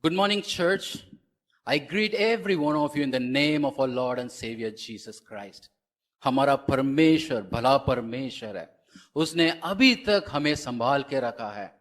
Good morning, church. I greet every one of you in the name of our Lord and Savior Jesus Christ. हमारा परमेश्वर भला परमेश्वर है. उसने अभी तक हमें संभाल के रखा है.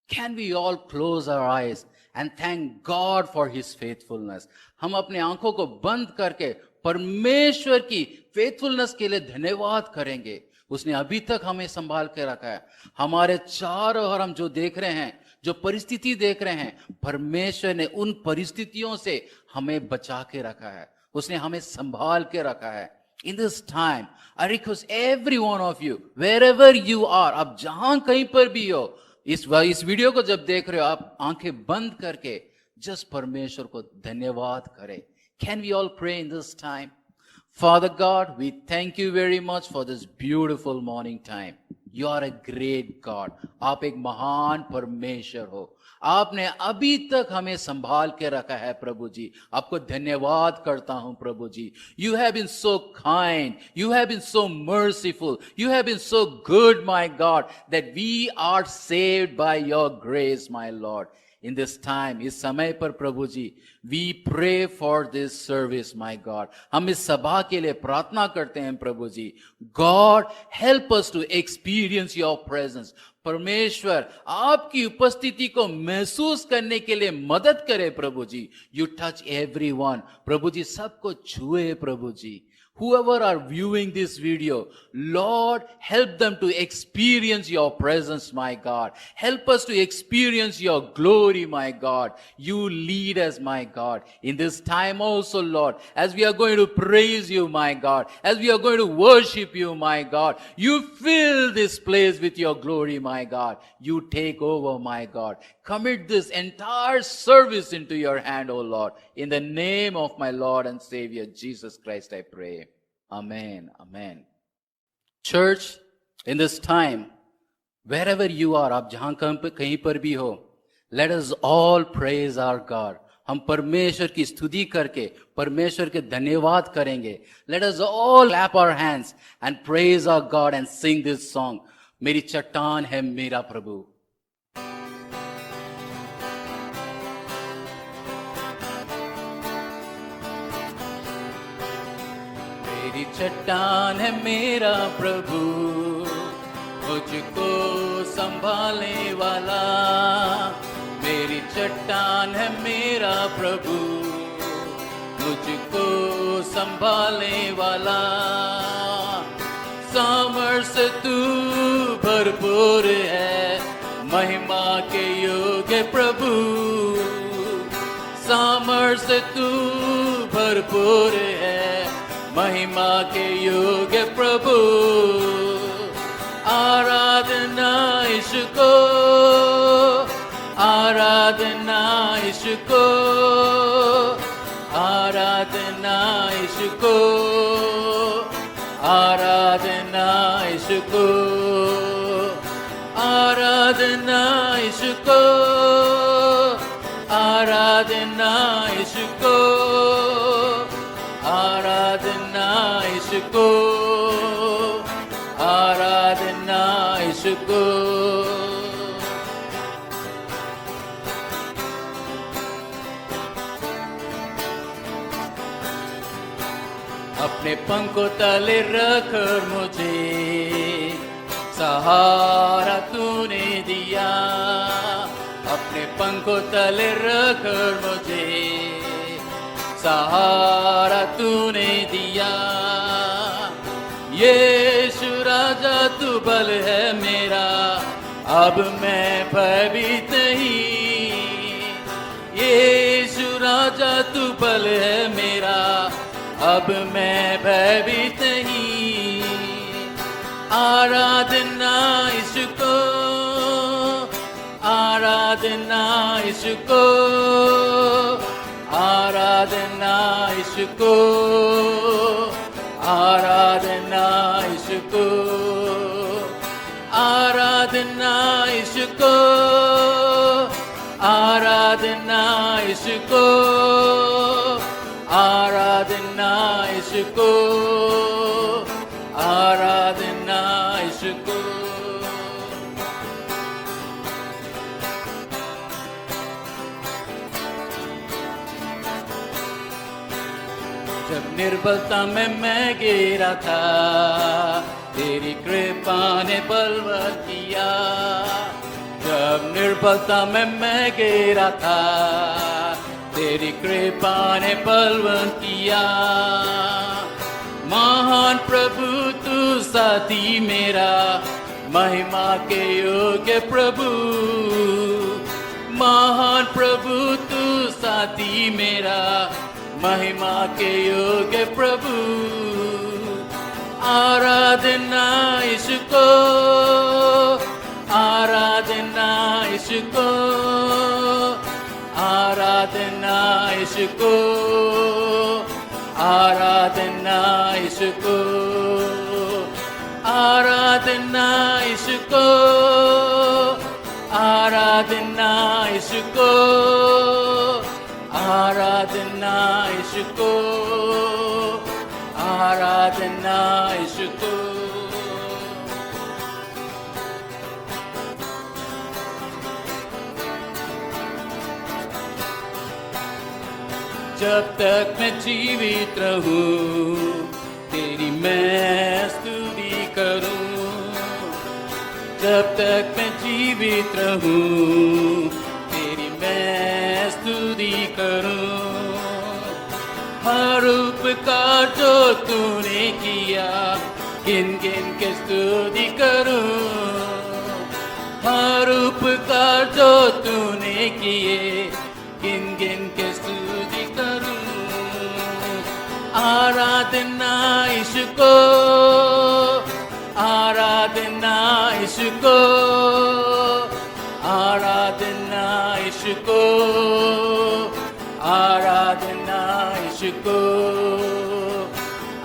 Can we all close our eyes and thank God for His faithfulness? हम अपने आंखों को बंद करके परमेश्वर की faithfulness के लिए धन्यवाद करेंगे. उसने अभी तक हमें संभाल के रखा है. हमारे चारों ओर हम जो देख रहे हैं, जो परिस्थिति देख रहे हैं, परमेश्वर ने उन परिस्थितियों से हमें बचा के रखा है. उसने हमें संभाल के रखा है. In this time, I request every one of you, wherever you are, आप जहां कहीं पर भी हो, इस वीडियो को जब देख रहे हो, आप आंखें बंद करके जस्ट परमेश्वर को धन्यवाद करें. Can we all pray in this time? Father God, we thank you very much for this beautiful morning time. You are a great God. आप एक महान परमेश्वर हो. आपने अभी तक हमें संभाल के रखा है प्रभु जी. आपको धन्यवाद करता हूं प्रभु जी. You have been so kind. You have been so merciful. You have been so good, my God, that we are saved by your grace, my Lord. In this time, इस समय पर प्रभु जी, we pray for this service, my God. हम इस सभा के लिए प्रार्थना करते हैं प्रभु जी. God, help us to experience your presence. परमेश्वर, आपकी उपस्थिति को महसूस करने के लिए मदद करे प्रभु जी. You touch everyone. प्रभु जी, सबको छुए प्रभु जी. Whoever are viewing this video, Lord, help them to experience your presence, my God. Help us to experience your glory, my God. You lead us, my God. In this time also, Lord, as we are going to praise you, my God, as we are going to worship you, my God, you fill this place with your glory, my God. You take over, my God. Commit this entire service into your hand, O Lord. In the name of my Lord and Savior, Jesus Christ, I pray. Amen. Amen. Church, in this time, wherever you are, आप जहां कहीं पर भी हो, let us all praise our God. हम परमेश्वर की स्तुति करके परमेश्वर के धन्यवाद करेंगे. Let us all clap our hands and praise our God and sing this song. मेरी चट्टान है मेरा प्रभु. मेरी चट्टान है मेरा प्रभु, मुझको संभालने वाला. मेरी चट्टान है मेरा प्रभु, मुझको संभालने वाला. सामर्थ्य तू भरपूर है, महिमा के योग्य प्रभु. सामर्थ्य तू भरपूर है, महिमा के योग्य प्रभु. आराधना इसको, आराधना इसको, आराधना इसको, आराधना इसको, आराधना इसको, आराधना इसको, आराधना इसको, आराधना इसको. अपने पंखों तले रख मुझे, सहारा तूने दिया. अपने पंखों तले रख मुझे, सहारा तूने दिया. यीशु राजा तू बल है मेरा, अब मैं भयभीत नहीं. यीशु राजा तू बल है मेरा, अब मैं भयभीत नहीं. आराधना इसको, आराधना इसको, आराधना इसको, आराधना इसको, आराधना इसको, आराधना इसको, आराधना इसको, आराधना इसको. निर्बलता में मैं गिरा था, तेरी कृपा ने बलवत किया। जब निर्बलता में मैं गिरा था, तेरी कृपा ने बलवत किया। महान प्रभु तू साथी मेरा, महिमा के योग्य प्रभु। महान प्रभु तू साथी मेरा, महिमा के योग्य प्रभु। आराधना इसको, आराधना इसको, आराधना इसको, आराधना इसको, आराधना इसको, आराधना इसको, आराधना इसको, आराधना इसको। जब तक मैं जीवित रहूं, तेरी मैं स्तुति करूं। जब तक मैं जीवित रहूं, तेरी मैं स्तुति करूं। हर उपकार जो तूने किया, गिन गिन के स्तुति करूं। हर उपकार जो तूने किए, गिन गिन के स्तुति करूं। आराधना इसको, आराधना इसको, आराधना इसको, आराधना इसको,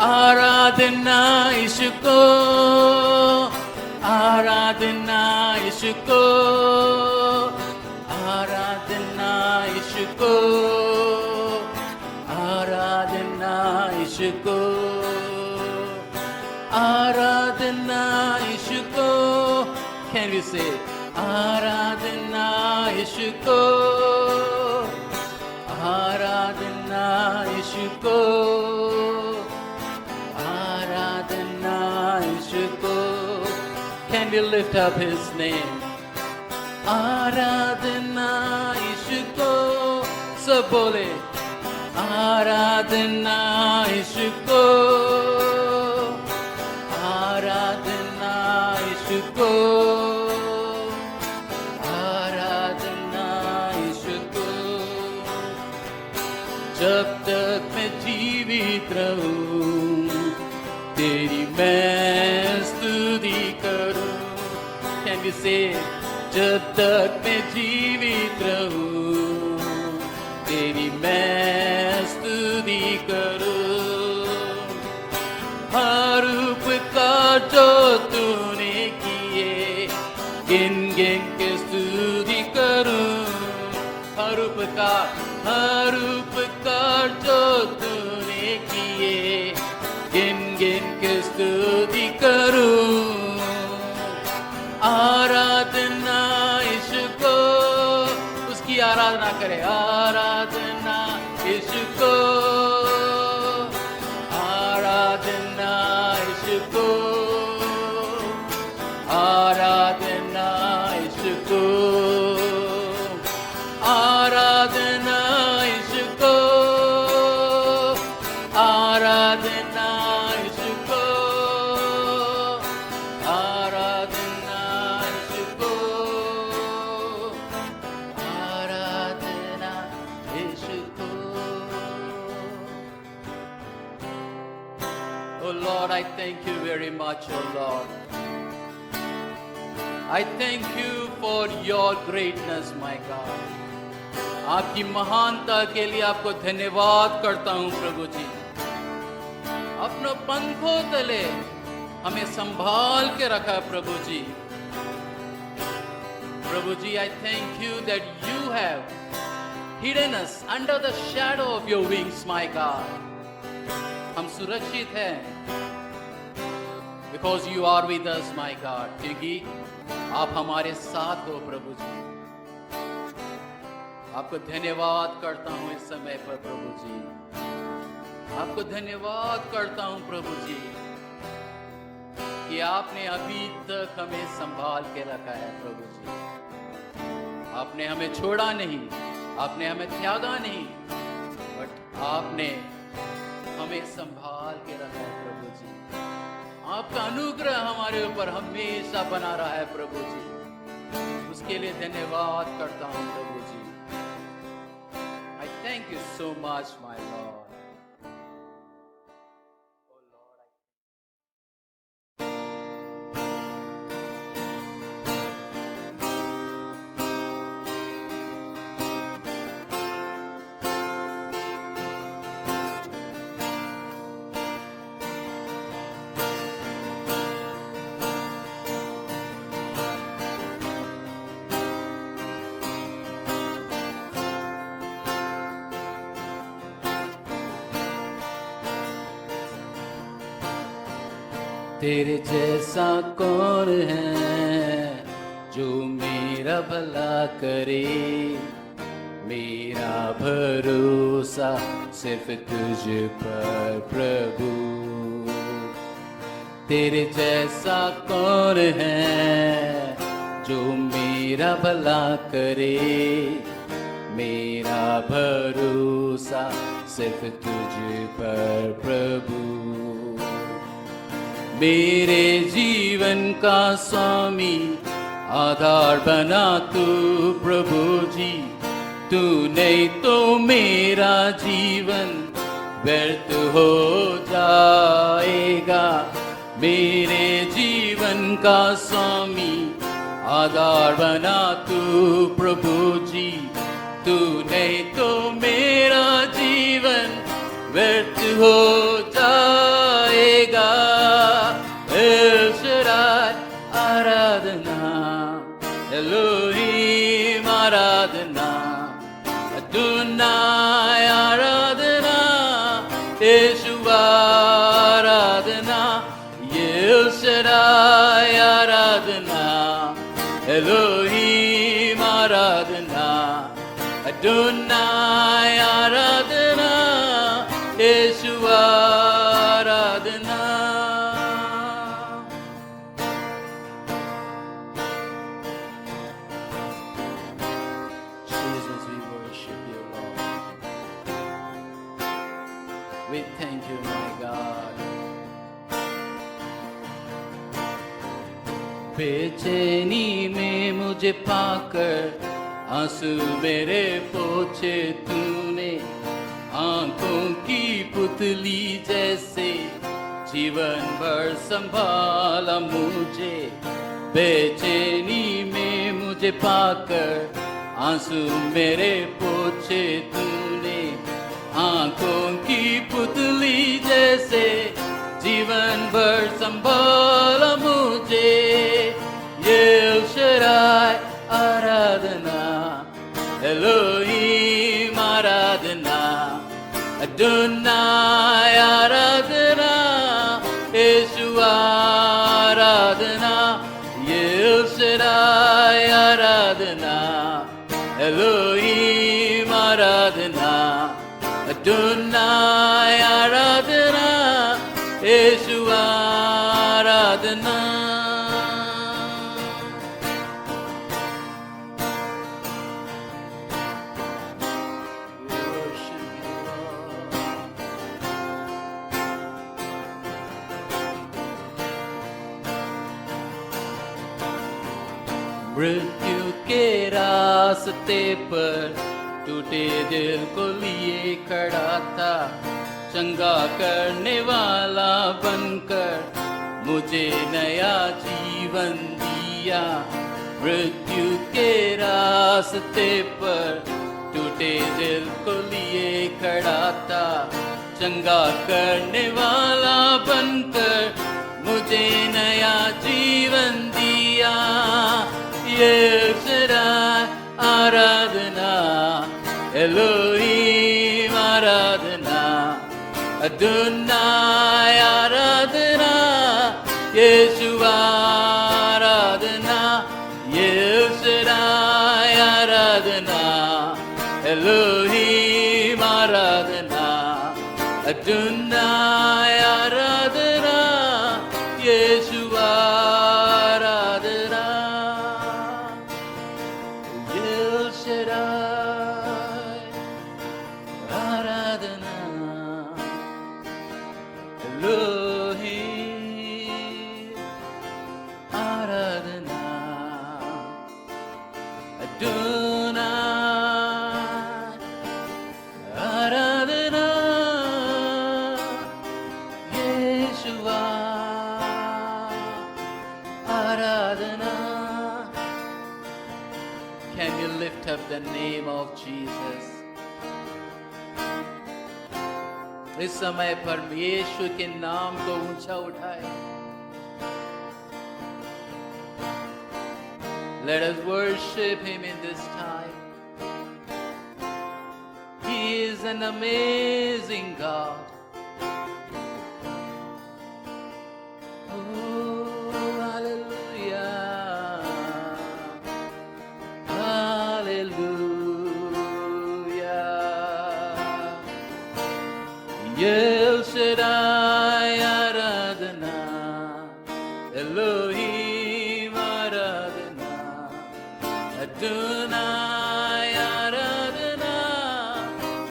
आराधना इसको, आराधना इसको, आराधना इसको, आराधना इसको, आराधना इसको। Can we say आराधना इसको, आराधना इसको, आराधना इसको। Can we lift up his name? आराधना इसको, सब बोले आराधना इसको, आराधना इसको, आराधना इसको। जब तक मैं जीवित रहूं, तेरी मैं स्तुति करूं। Can we say जब तक मैं जीवित रहूं, तेरी मैं स्तुति करूं। हर उपकार जो तूने किए, गिन गिन के स्तुति करूं। हर उपकार, हर उपकार जो तूने किए, गिन गिन के स्तुति करूं। आराधना इसको, उसकी आराधना करे। आराधना इसको, आराधना इसको, आराधना इसको, आराधना इसको, आराधना इसको, आराधना इसको, आराधना इसको। Oh Lord, I thank you very much, oh Lord. I thank you for your greatness, my God. आपकी महानता के लिए आपको धन्यवाद करता हूं प्रभु जी। अपने पंखों तले हमें संभाल के रखा प्रभु जी। प्रभु जी, I thank you that you have hidden us under the shadow of your wings, my God. हम सुरक्षित हैं because you are with us, my God. क्योंकि आप हमारे साथ हो प्रभु जी। आपको धन्यवाद करता हूं इस समय पर प्रभु जी। आपको धन्यवाद करता हूं प्रभु जी कि आपने अभी तक हमें संभाल के रखा है प्रभु जी। आपने हमें छोड़ा नहीं, आपने हमें त्यागा नहीं, बट आपने हमें संभाल के रखा है प्रभु जी। आपका अनुग्रह हमारे ऊपर हमेशा बना रहा है प्रभु जी, उसके लिए धन्यवाद करता हूं प्रभु जी। I thank you so much, my Lord. Oh Lord, तेरे जैसा कौन है जो मेरा भला करे, मेरा भरोसा सिर्फ तुझ पर प्रभु। तेरे जैसा कौन है जो मेरा भला करे, मेरा भरोसा सिर्फ तुझ पर प्रभु। मेरे जीवन का स्वामी आधार बना तू प्रभु जी, तू नहीं तो मेरा जीवन व्यर्थ हो जाएगा। मेरे जीवन का स्वामी आधार बना तू प्रभु जी, तू नहीं तो मेरा जीवन व्यर्थ हो जाएगा। एल शदाई आराधना, एलोहीम आराधना, अदोनाई आराधना, यहोवा आराधना, एल शदाई आराधना, एलोहीम आराधना, अदोनाई आराधना, यहोवा आराधना। Jesus, we worship you, Lord. We thank you, my God. बेचैनी में मुझे पाकर आंसू मेरे पोछे तूने, आंखों की पुतली जैसे जीवन भर संभाला मुझे। बेचैनी में मुझे पाकर आंसू मेरे पोछे तूने, आंखों की पुतली जैसे जीवन भर संभाला मुझे। एल शदाई आराधना, एलोहीम आराधना, अदोनाई आराधना, यहोवा आराधना, एल शदाई आराधना, एलोहीम आराधना, अदोनाई आराधना, यहोवा आराधना। मृत्यु के रास्ते पर टूटे दिल को लिए खड़ा था, चंगा करने वाला बनकर मुझे नया जीवन दिया। मृत्यु के रास्ते पर टूटे दिल को लिए खड़ा था, चंगा करने वाला बनकर मुझे नया जीवन दिया। एल शदाई आराधना, एलोहीम आराधना, अदोनाई आराधना, यहोवा आराधना, एल शदाई आराधना, एलोहीम आराधना, Adonai आराधना, यीशु आराधना, El Shaddai आराधना, Elohim आराधना, Adonai आराधना, Yeshua आराधना. Can you lift up the name of Jesus? इस समय पर यीशु के नाम को ऊंचा उठाए. Let us worship him in this time. He is an amazing God. Oh, hallelujah. Hallelujah. El Shaddai आराधना, Elohim आराधना, Adonai आराधना,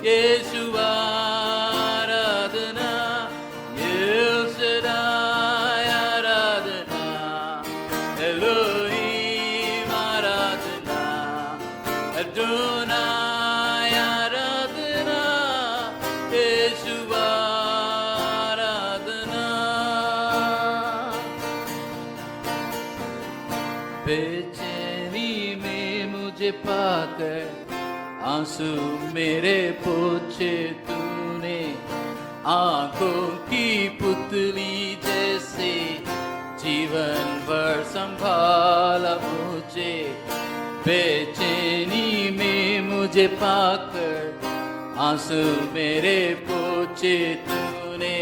Yeshua आराधना, El Shaddai आराधना, Elohim आराधना, Adonai आराधना, Yeshua आराधना. बेचैनी में मुझे पाकर आंसू मेरे पोछे तूने, आंखों की पुतली जैसे जीवन भर संभाला मुझे. बेचैनी में मुझे पाकर आंसू मेरे पोछे तूने,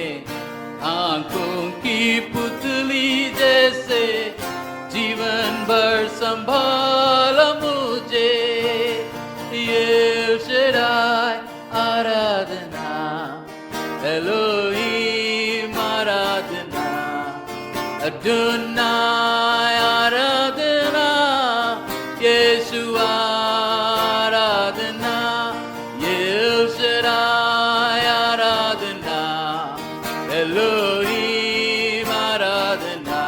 आंखों की पुतली जैसे जीवन भर संभाला मुझे. El Shaddai आराधना, Elohim आराधना, Adonai आराधना, Yeshua आराधना, El Shaddai आराधना, Elohim आराधना,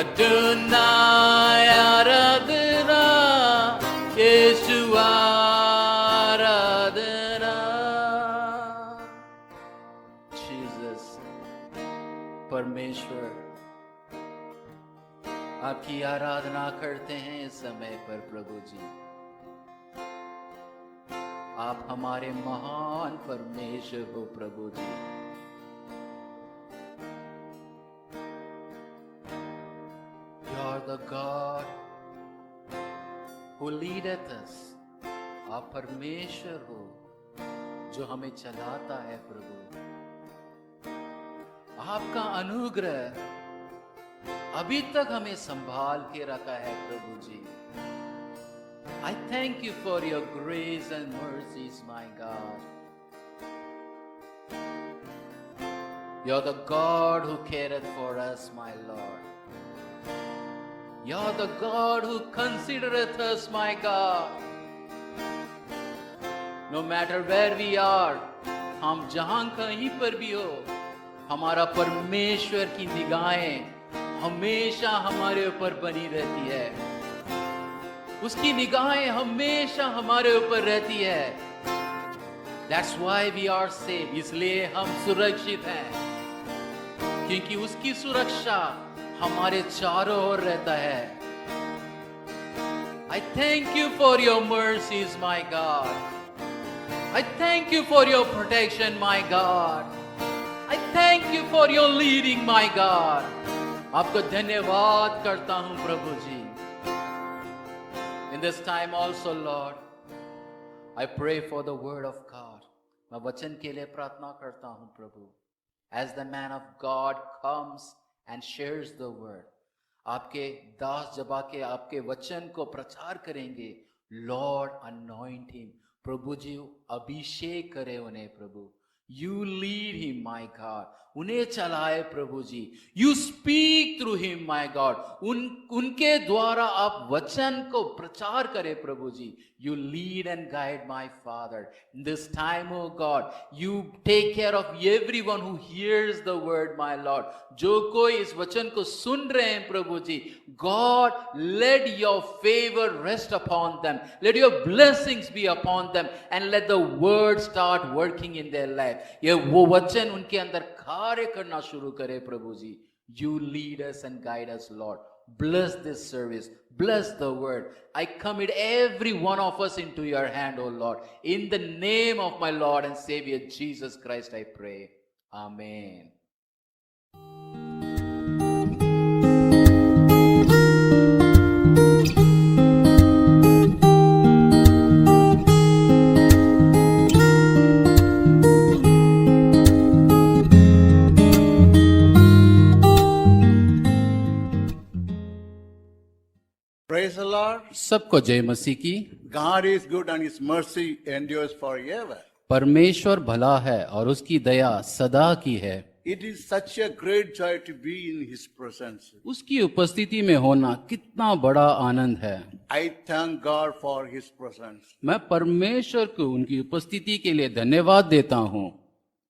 Adonai आराधना, Yeshua आराधना. Jesus, परमेश्वर, आपकी आराधना करते हैं इस समय पर प्रभु जी. आप हमारे महान परमेश्वर हो प्रभु जी. You are the God who leadeth us. आप परमेश्वर हो जो हमें चलाता है प्रभु. आपका अनुग्रह अभी तक हमें संभाल के रखा है प्रभु जी. I thank you for your grace and mercies, my God. You're the God who careth for us, my Lord. You're the God who considereth us, my God. No matter where we are, हम जहां कहीं पर भी हो, हमारा परमेश्वर की निगाहें हमेशा हमारे ऊपर बनी रहती है. उसकी निगाहें हमेशा हमारे ऊपर रहती है. That's why we are safe. इसलिए हम सुरक्षित हैं, क्योंकि उसकी सुरक्षा हमारे चारों ओर रहता है. I thank you for your mercies, my God. I thank you for your protection, my God. I thank you for your leading, my God. आपको धन्यवाद करता हूं प्रभु जी. In this time also, Lord, I pray for the word of God. मैं वचन के लिए प्रार्थना करता हूं प्रभु. As the man of God comes and shares the word, आपके दास जब आके आपके वचन को प्रचार करेंगे, Lord anoint him. प्रभु जी अभिषेक करे उन्हें प्रभु, You lead him, my God. उन्हें चलाए प्रभु जी. You speak through him, my God. उनके द्वारा आप वचन को प्रचार करें प्रभु जी. You lead and guide my Father. In this time, oh God, you take care of everyone who hears the word, my Lord. जो कोई इस वचन को सुन रहे हैं प्रभु जी, God, let your favor rest upon them. Let your blessings be upon them and let the word start working in their life. ये वो वचन उनके अंदर कार्य करना शुरू करे प्रभु जी. You lead us and guide us, Lord. Bless this service. Bless the word. I commit every one of us into your hand, O Lord. In the name of my Lord and Savior Jesus Christ, I pray. Amen. Praise the Lord. सबको जय मसीह की. God is good and His mercy endures forever. परमेश्वर भला है और उसकी दया सदा की है. It is such a great joy to be in His presence. उसकी उपस्थिति में होना कितना बड़ा आनंद है. I thank God for His presence. मैं परमेश्वर को उनकी उपस्थिति के लिए धन्यवाद देता हूँ.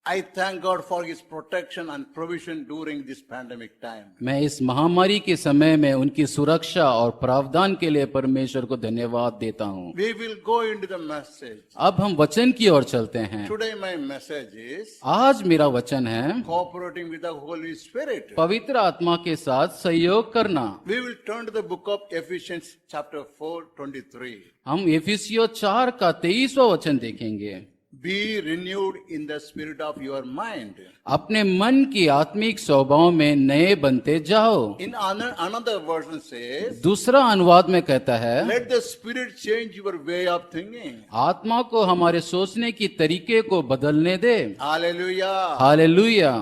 I thank God for His protection and provision during this pandemic time. मैं इस महामारी के समय में उनकी सुरक्षा और प्रावधान के लिए परमेश्वर को धन्यवाद देता हूँ. We will go into the message. अब हम वचन की ओर चलते हैं. Today my message is आज मेरा वचन है cooperating with the Holy Spirit. पवित्र आत्मा के साथ सहयोग करना. We will turn to the book of Ephesians chapter 4:23. हम एफिसियों 4 का 23वां वचन देखेंगे. Be renewed in the spirit of your mind. अपने मन की आत्मिक स्वभाव में नए बनते जाओ. In another version says, दूसरा अनुवाद में कहता है, let the spirit change your way of thinking. आत्मा को हमारे सोचने की तरीके को बदलने दे. Hallelujah. Hallelujah.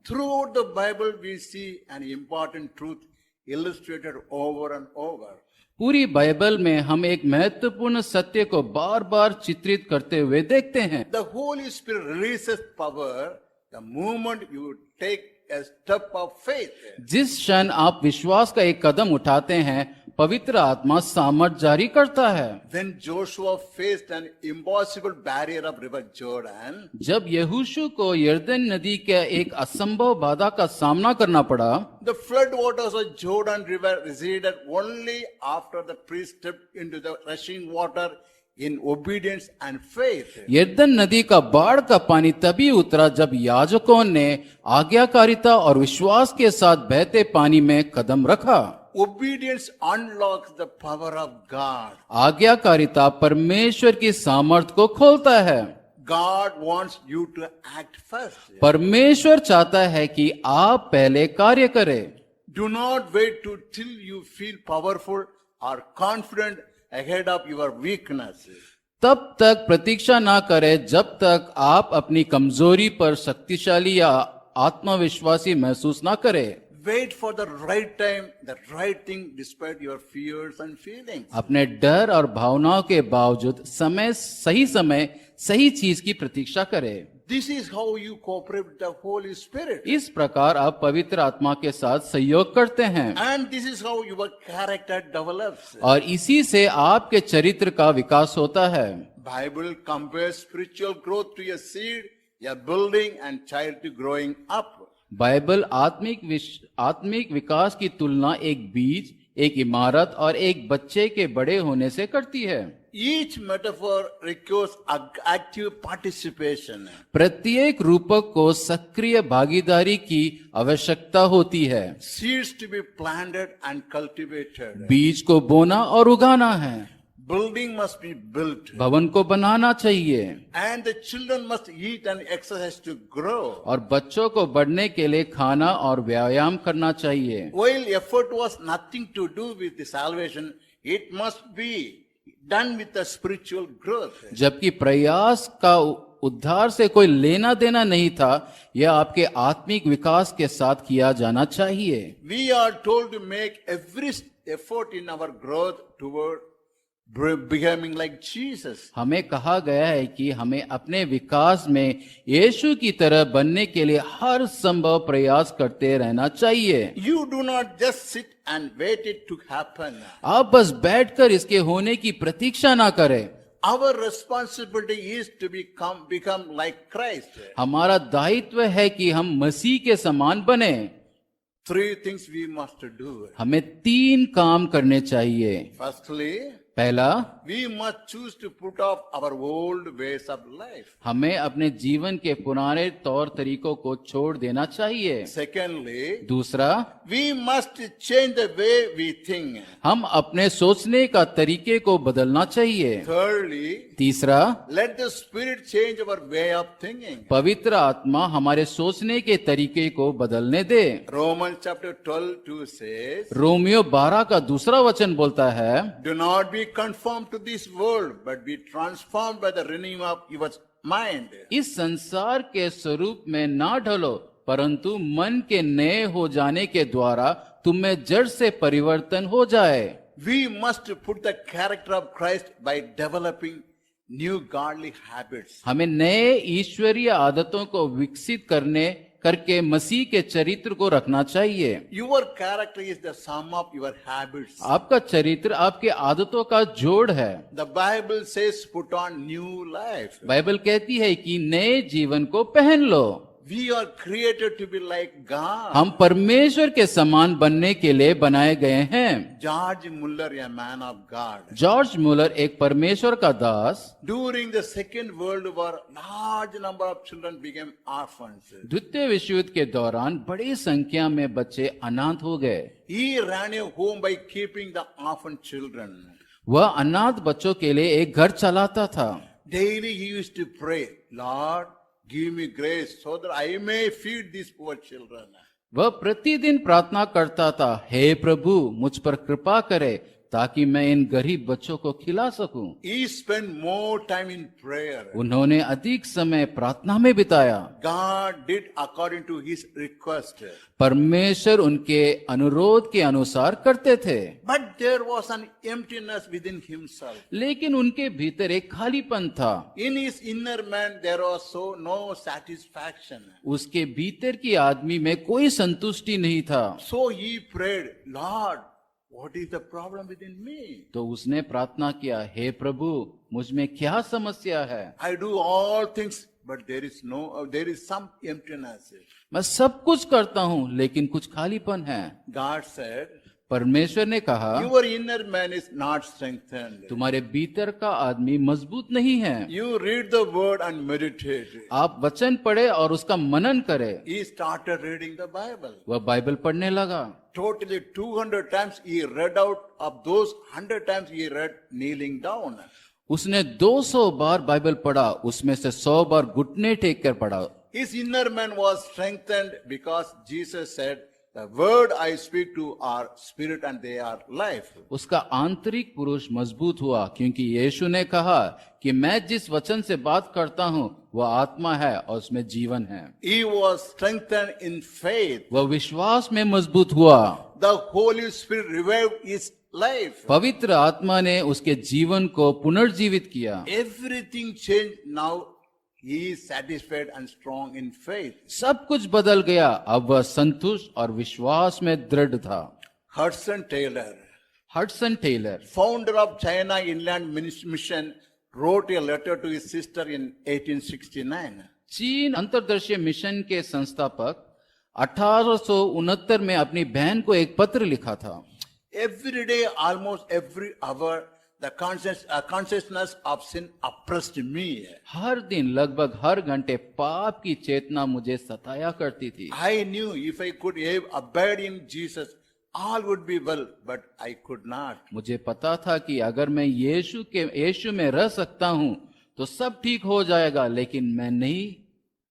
Throughout the Bible we see an important truth illustrated over and over. पूरी बाइबल में हम एक महत्वपूर्ण सत्य को बार बार चित्रित करते हुए देखते हैं. The Holy Spirit releases power the moment you take a step of faith. जिस क्षण आप विश्वास का एक कदम उठाते हैं, पवित्र आत्मा सामर्थ जारी करता है. When Joshua faced an impossible barrier of river Jordan, जब यहोशू को यरदन नदी के एक असंभव बाधा का सामना करना पड़ा, the flood waters of Jordan River receded only after the priest stepped into the rushing water in obedience and faith. यरदन नदी का बाढ़ का पानी तभी उतरा जब याजकों ने आज्ञाकारिता और विश्वास के साथ बहते पानी में कदम रखा. Obedience unlocks the power of God. आज्ञाकारिता परमेश्वर की सामर्थ को खोलता है. God wants you to act first. परमेश्वर चाहता है कि आप पहले कार्य करें. Do not wait till you feel powerful or confident ahead of your weakness. तब तक प्रतीक्षा ना करें जब तक आप अपनी कमजोरी पर शक्तिशाली या आत्मविश्वासी महसूस ना करें. Wait for the right time, the right thing despite your fears and feelings. अपने डर और भावनाओं के बावजूद समय सही चीज की प्रतीक्षा करें. This is how you cooperate with the Holy Spirit. इस प्रकार आप पवित्र आत्मा के साथ सहयोग करते हैं. And this is how your character develops. और इसी से आपके चरित्र का विकास होता है. Bible compares spiritual growth to a seed, a building and child to growing up. Bible आत्मिक विकास की तुलना एक बीज, एक इमारत और एक बच्चे के बड़े होने से करती है. Each metaphor requires active participation. प्रत्येक रूपक को सक्रिय भागीदारी की आवश्यकता होती है. Seeds to be planted and cultivated. बीज को बोना और उगाना है. Building must be built. भवन को बनाना चाहिए. And the children must eat and exercise to grow. और बच्चों को बढ़ने के लिए खाना और व्यायाम करना चाहिए. While effort was nothing to do with the salvation, it must be done with the spiritual growth. जबकि प्रयास का उद्धार से कोई लेना देना नहीं था, यह आपके आत्मिक विकास के साथ किया जाना चाहिए. We are told to make every effort in our growth toward becoming like Jesus. हमें कहा गया है कि हमें अपने विकास में यीशु की तरह बनने के लिए हर संभव प्रयास करते रहना चाहिए। You do not just sit and wait it to happen. आप बस बैठकर इसके होने की प्रतीक्षा ना करें। Our responsibility is to become like Christ. हमारा दायित्व है कि हम मसीह के समान बने। 3 things we must do. हमें 3 काम करने चाहिए। Firstly, पहला, we must choose to put off our old ways of life. हमें अपने जीवन के पुराने तौर तरीकों को छोड़ देना चाहिए। Secondly, दूसरा, we must change the way we think. हम अपने सोचने का तरीके को बदलना चाहिए। Thirdly, तीसरा, let the Spirit change our way of thinking. पवित्र आत्मा हमारे सोचने के तरीके को बदलने दे। Romans chapter 12:2 says, रोमियो 12 का दूसरा वचन बोलता है, do not be conformed to this world, but be transformed by the renewing of your mind. इस संसार के स्वरूप में ना ढलो, परंतु मन के नए हो जाने के द्वारा तुम में जड़ से परिवर्तन हो जाए। We must put the character of Christ by developing new godly habits. हमें नए ईश्वरीय आदतों को विकसित करके मसीह के चरित्र को रखना चाहिए। Your character is the sum of your habits. आपका चरित्र आपके आदतों का जोड़ है। The Bible says put on new life. Bible कहती है कि नए जीवन को पहन लो। We are created to be like God. हम परमेश्वर के समान बनने के लिए बनाए गए हैं। George Muller, a man of God. George Muller एक परमेश्वर का दास, During the Second World War, large number of children became orphans. द्वितीय विश्व युद्ध के दौरान बड़ी संख्या में बच्चे अनाथ हो गए। He ran a home by keeping the orphan children. वह अनाथ बच्चों के लिए एक घर चलाता था। Daily he used to pray, Lord, give me grace so that I may feed these poor children. वह प्रतिदिन प्रार्थना करता था, हे प्रभु मुझ पर कृपा करे ताकि मैं इन गरीब बच्चों को खिला सकूं। He spent more time in prayer. उन्होंने अधिक समय प्रार्थना में बिताया। God did according to his request. परमेश्वर उनके अनुरोध के अनुसार करते थे। But there was an emptiness within himself. लेकिन उनके भीतर एक खालीपन था। In his inner man there was no satisfaction. उसके भीतर की आदमी में कोई संतुष्टि नहीं था। So he prayed, Lord, what is the problem within me? तो उसने प्रार्थना किया, हे प्रभु मुझ में क्या समस्या है? I do all things, but there is some emptiness. मैं सब कुछ करता हूँ लेकिन कुछ खालीपन है। God said, परमेश्वर ने कहा, your inner man is not strengthened. तुम्हारे भीतर का आदमी मजबूत नहीं है। You read the word and meditate. आप वचन पढ़े और उसका मनन करें। He started reading the Bible. वह बाइबल पढ़ने लगा। Totally 200 times he read out. Of those 100 times he read kneeling down. उसने 200 बार बाइबल पढ़ा, उसमें से 100 बार घुटने टेक कर पढ़ा। His inner man was strengthened because Jesus said, the word I speak to are spirit and they are life. उसका आंतरिक पुरुष मजबूत हुआ क्योंकि यीशु ने कहा कि मैं जिस वचन से बात करता हूँ वह आत्मा है और उसमें जीवन है। He was strengthened in faith. वह विश्वास में मजबूत हुआ। The Holy Spirit revived his life. पवित्र आत्मा ने उसके जीवन को पुनर्जीवित किया। Everything changed now. He is satisfied and strong in faith. सब कुछ बदल गया, अब वह संतुष्ट और विश्वास में दृढ़ था। Hudson Taylor, founder of China Inland Mission, wrote a letter to his sister in 1869. चीन अंतर्देशीय मिशन के संस्थापक 1869 में अपनी बहन को एक पत्र लिखा था। Every day, almost every hour, the consciousness of sin oppressed me. हर दिन लगभग हर घंटे पाप की चेतना मुझे सताया करती थी। I knew if I could abide in Jesus, all would be well, but I could not. मुझे पता था कि अगर मैं यीशु में रह सकता हूँ तो सब ठीक हो जाएगा, लेकिन मैं नहीं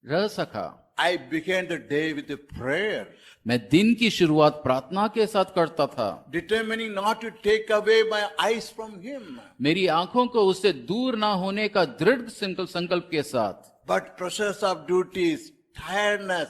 रह सका। I began the day with a prayer. मैं दिन की शुरुआत प्रार्थना के साथ करता था, determining not to take away my eyes from him. मेरी आंखों को उससे दूर ना होने का दृढ़ संकल्प के साथ। But pressures of duties, tiredness,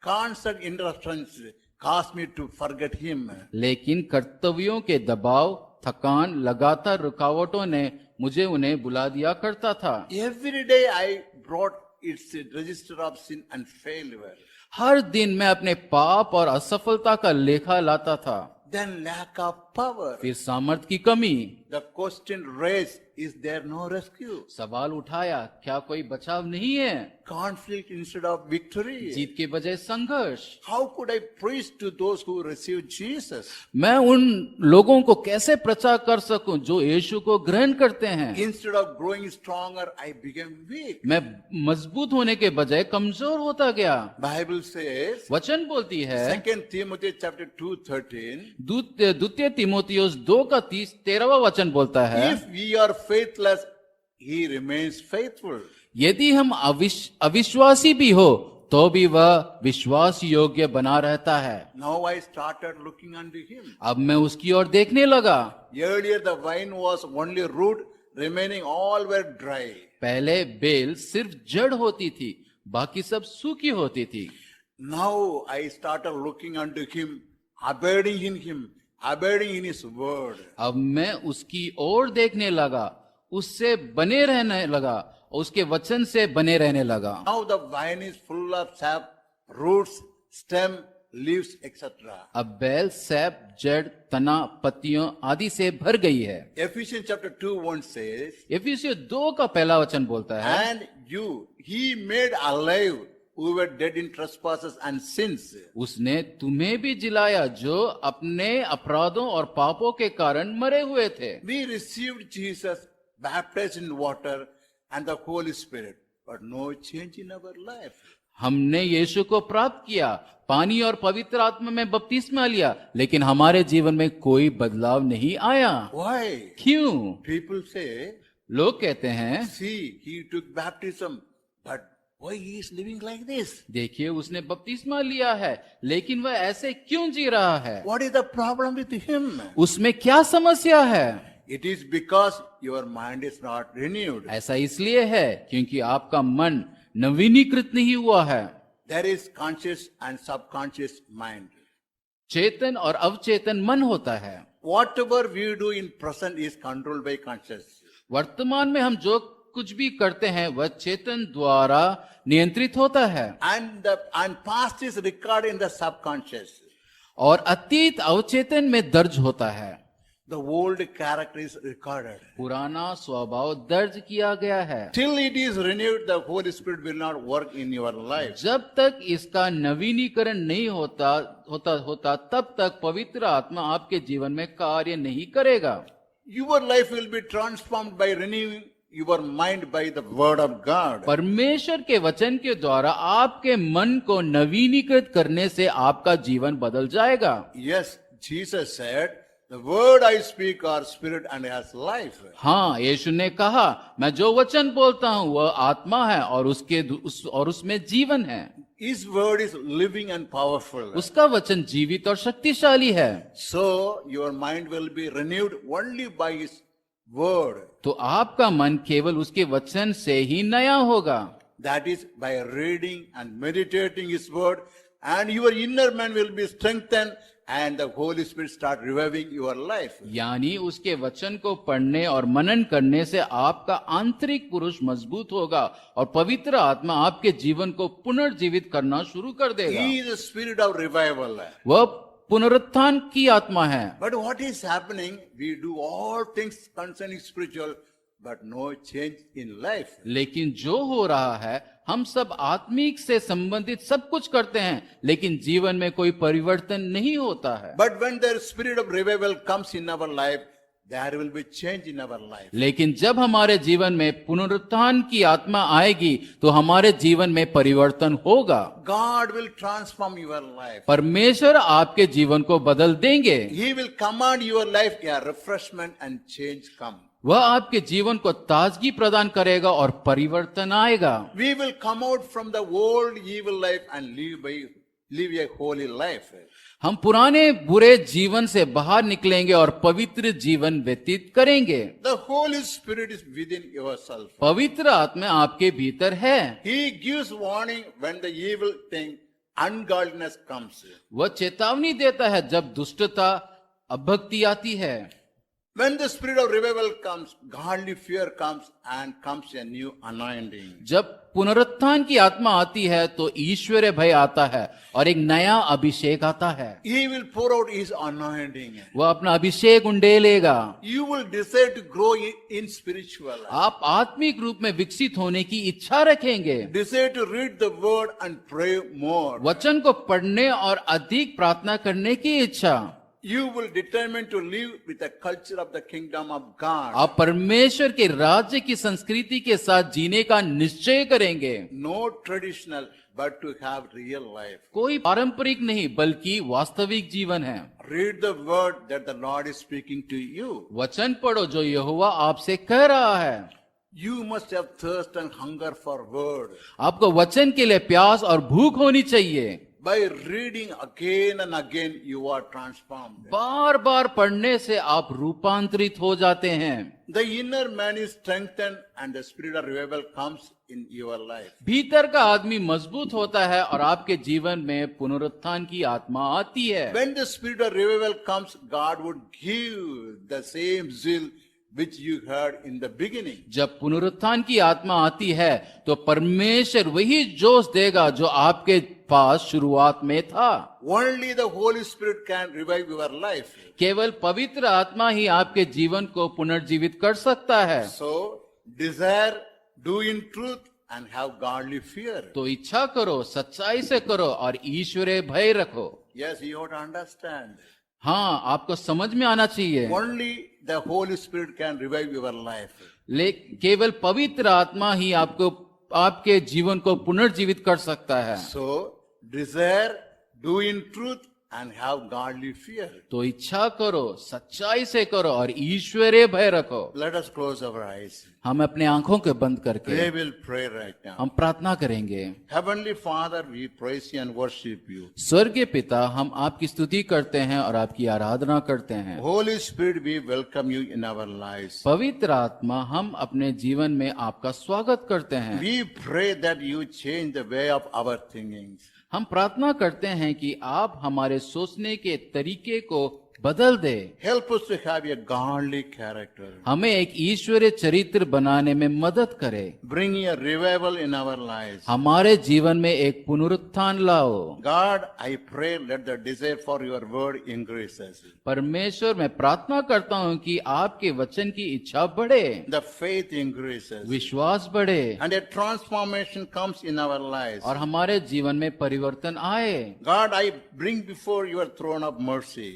constant interruptions caused me to forget him. लेकिन कर्तव्यों के दबाव थकान, लगातार रुकावटों ने मुझे उन्हें बुला दिया करता था। Every day I brought its register of sin and failure. हर दिन मैं अपने पाप और असफलता का लेखा लाता था। Then lack of power. फिर सामर्थ्य की कमी। The question raised, is there no rescue? सवाल उठाया, क्या कोई बचाव नहीं है? Conflict instead of victory. जीत के बजाय संघर्ष। How could I preach to those who receive Jesus? मैं उन लोगों को कैसे प्रचार कर सकूं जो यीशु को ग्रहण करते हैं? Instead of growing stronger, I became weak. मैं मजबूत होने के बजाय कमजोर होता गया। Bible says, वचन बोलती है 2 Timothy chapter 2:13, द्वितीय तीमुथियुस 2:13 वचन बोलता है, if we are faithless, he remains faithful. यदि हम अविश्वासी भी हो तो भी वह विश्वास योग्य बना रहता है। Now I started looking unto him. अब मैं उसकी ओर देखने लगा। Earlier the vine was only root, remaining all were dry. पहले बेल सिर्फ जड़ होती थी, बाकी सब सूखी होती थी। Now I started looking unto him, abiding in him, abiding in his word. अब मैं उसकी ओर देखने लगा, उससे बने रहने लगा, उसके वचन से बने रहने लगा। Now the vine is full of sap, roots, stem, leaves, etc. अब बैल सैप, जड़, तना, पत्तियों आदि से भर गई है। Ephesians chapter 2:1 says, इफिसियों 2 वचन बोलता है, and you, he made alive who were dead in trespasses and sins. उसने तुम्हें भी जिलाया जो अपने अपराधों और पापों के कारण मरे हुए थे। We received Jesus, baptized in water and the Holy Spirit, but no change in our life. हमने यीशु को प्राप्त किया, पानी और पवित्र आत्मा में बपतिस्मा लिया, लेकिन हमारे जीवन में कोई बदलाव नहीं आया। Why? क्यों? People say, लोग कहते हैं, see, he took baptism, but why he is living like this? देखिए उसने बपतिस्मा लिया है, लेकिन वह ऐसे क्यों जी रहा है? What is the problem with him? उसमें क्या समस्या है? It is because your mind is not renewed. ऐसा इसलिए है क्योंकि आपका मन नवीनीकृत नहीं हुआ है। There is conscious and subconscious mind. चेतन और अवचेतन मन होता है। Whatever we do in present is controlled by conscious. वर्तमान में हम जो कुछ भी करते हैं वह चेतन द्वारा नियंत्रित होता है, And past is recorded in the subconscious. और अतीत अवचेतन में दर्ज होता है। The old character is recorded. पुराना स्वभाव दर्ज किया गया है। Till it is renewed, the Holy Spirit will not work in your life. जब तक इसका नवीनीकरण नहीं होता तब तक पवित्र आत्मा आपके जीवन में कार्य नहीं करेगा। Your life will be transformed by renewing your mind by the word of God. परमेश्वर के वचन के द्वारा आपके मन को नवीनीकृत करने से आपका जीवन बदल जाएगा। Yes, Jesus said, the word I speak are spirit and has life. हाँ, यीशु ने कहा, मैं जो वचन बोलता हूँ वह आत्मा है और उसमें जीवन है। His word is living and powerful. उसका वचन जीवित और शक्तिशाली है। So your mind will be renewed only by his word. तो आपका मन केवल उसके वचन से ही नया होगा। That is by reading and meditating his word, and your inner man will be strengthened and the Holy Spirit start reviving your life. यानी उसके वचन को पढ़ने और मनन करने से आपका आंतरिक पुरुष मजबूत होगा और पवित्र आत्मा आपके जीवन को पुनर्जीवित करना शुरू कर देगा। He is the spirit of revival. वह पुनरुत्थान की आत्मा है। But what is happening? We do all things concerning spiritual, but no change in life. लेकिन जो हो रहा है, हम सब आत्मिक से संबंधित सब कुछ करते हैं, लेकिन जीवन में कोई परिवर्तन नहीं होता है। But when the spirit of revival comes in our life, there will be change in our life. लेकिन जब हमारे जीवन में पुनरुत्थान की आत्मा आएगी तो हमारे जीवन में परिवर्तन होगा। God will transform your life. परमेश्वर आपके जीवन को बदल देंगे। He will command your life, a refreshment and change come. वह आपके जीवन को ताजगी प्रदान करेगा और परिवर्तन आएगा। We will come out from the old evil life and live a holy life. हम पुराने बुरे जीवन से बाहर निकलेंगे और पवित्र जीवन व्यतीत करेंगे। The Holy Spirit is within yourself. पवित्र आत्मा आपके भीतर है। He gives warning when the evil thing, ungodliness comes. वह चेतावनी देता है जब दुष्टता, अभक्ति आती है। When the spirit of revival comes, godly fear comes and comes a new anointing. जब पुनरुत्थान की आत्मा आती है तो ईश्वरीय भय आता है और एक नया अभिषेक आता है। He will pour out his anointing. वह अपना अभिषेक उंडेलेगा। You will decide to grow in spiritual life. आप आत्मिक रूप में विकसित होने की इच्छा रखेंगे। Decide to read the word and pray more. वचन को पढ़ने और अधिक प्रार्थना करने की इच्छा। You will determine to live with the culture of the kingdom of God. आप परमेश्वर के राज्य की संस्कृति के साथ जीने का निश्चय करेंगे। No traditional, but to have real life. कोई पारंपरिक नहीं बल्कि वास्तविक जीवन है। Read the word that the Lord is speaking to you. वचन पढ़ो जो यहोवा आपसे कह रहा है। You must have thirst and hunger for word. आपको वचन के लिए प्यास और भूख होनी चाहिए। By reading again and again, you are transformed. बार बार पढ़ने से आप रूपांतरित हो जाते हैं। The inner man is strengthened and the spirit of revival comes in your life. भीतर का आदमी मजबूत होता है और आपके जीवन में पुनरुत्थान की आत्मा आती है। When the spirit of revival comes, God would give the same zeal which you heard in the beginning. जब पुनरुत्थान की आत्मा आती है तो परमेश्वर वही जोश देगा जो आपके पास शुरुआत में था। Only the Holy Spirit can revive your life. केवल पवित्र आत्मा ही आपके जीवन को पुनर्जीवित कर सकता है। So, desire, do in truth and have godly fear. तो इच्छा करो, सच्चाई से करो और ईश्वरीय भय रखो। Yes, you ought to understand. हाँ, आपको समझ में आना चाहिए। Only the Holy Spirit can revive your life. केवल पवित्र आत्मा ही आपको आपके जीवन को पुनर्जीवित कर सकता है। So, desire, do in truth and have godly fear. तो इच्छा करो, सच्चाई से करो और ईश्वरीय भय रखो। Let us close our eyes. हम अपने आंखों को बंद करके We will pray right now. हम प्रार्थना करेंगे। Heavenly Father, we praise you and worship you. स्वर्गीय पिता, हम आपकी स्तुति करते हैं और आपकी आराधना करते हैं। Holy Spirit, we welcome you in our lives. पवित्र आत्मा, हम अपने जीवन में आपका स्वागत करते हैं। We pray that you change the way of our thinking. हम प्रार्थना करते हैं कि आप हमारे सोचने के तरीके को बदल दे। Help us to have a godly character. हमें एक ईश्वरीय चरित्र बनाने में मदद करे। Bring a revival in our lives. हमारे जीवन में एक पुनरुत्थान लाओ। God, I pray let the desire for your word increases. परमेश्वर, मैं प्रार्थना करता हूँ कि आपके वचन की इच्छा बढ़े, The faith increases. विश्वास बढ़े And a transformation comes in our lives. और हमारे जीवन में परिवर्तन आए। God, I bring before your throne of mercy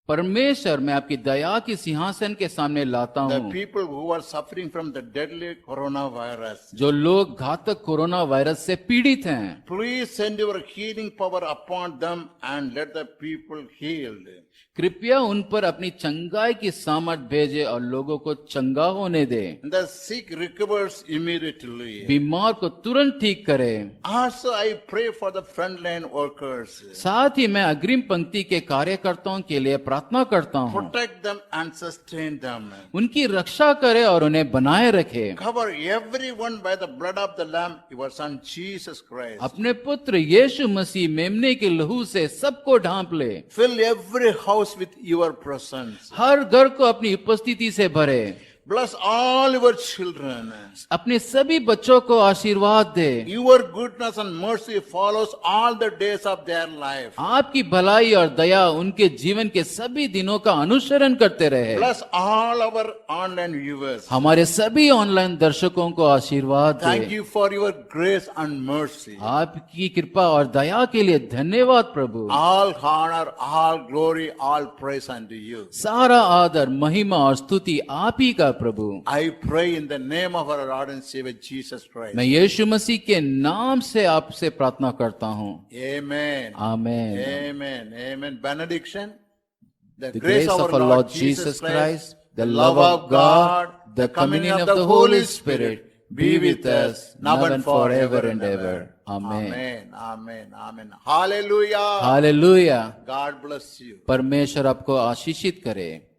परमेश्वर, मैं आपकी दया की सिंहासन के सामने लाता the हूँ। people who are suffering from the deadly coronavirus. जो लोग घातक कोरोना वायरस से पीड़ित हैं, Please send your healing power upon them and let the people healed. कृपया उन पर अपनी चंगाई की सामर्थ भेजे और लोगों को चंगा होने दे। And the sick recovers immediately. बीमार को तुरंत ठीक करे। Also, I pray for the frontline workers. साथ ही मैं अग्रिम पंक्ति के कार्यकर्ताओं के लिए प्रार्थना करता हूँ। Protect them and sustain them. उनकी रक्षा करे और उन्हें बनाए रखे। Cover everyone by the blood of the Lamb, your Son Jesus Christ. अपने पुत्र यीशु मसीह मेमने के लहू से सबको ढांप ले। Fill every house with your presence. हर घर को अपनी उपस्थिति से भरे। Bless all your children. अपने सभी बच्चों को आशीर्वाद दे। Your goodness and mercy follows all the days of their life. आपकी भलाई और दया उनके जीवन के सभी दिनों का अनुसरण करते रहे। Bless all our online viewers. हमारे सभी ऑनलाइन दर्शकों को आशीर्वाद Thank they. you for your grace and mercy. आपकी कृपा और दया के लिए धन्यवाद प्रभु। All honor, all glory, all praise unto you. सारा आदर, महिमा और स्तुति आप ही का प्रभु। I pray in the name of our Lord and Savior Jesus Christ. मैं यीशु मसीह के नाम से आपसे प्रार्थना करता हूँ। Amen. Amen. Amen. Amen. Benediction. The grace of our Lord Jesus Christ, the love of God, the communion of the Holy Spirit be with us now and forever and ever. Amen. Amen. Amen. Amen. Hallelujah. Hallelujah. God bless you. परमेश्वर आपको आशीषित करे।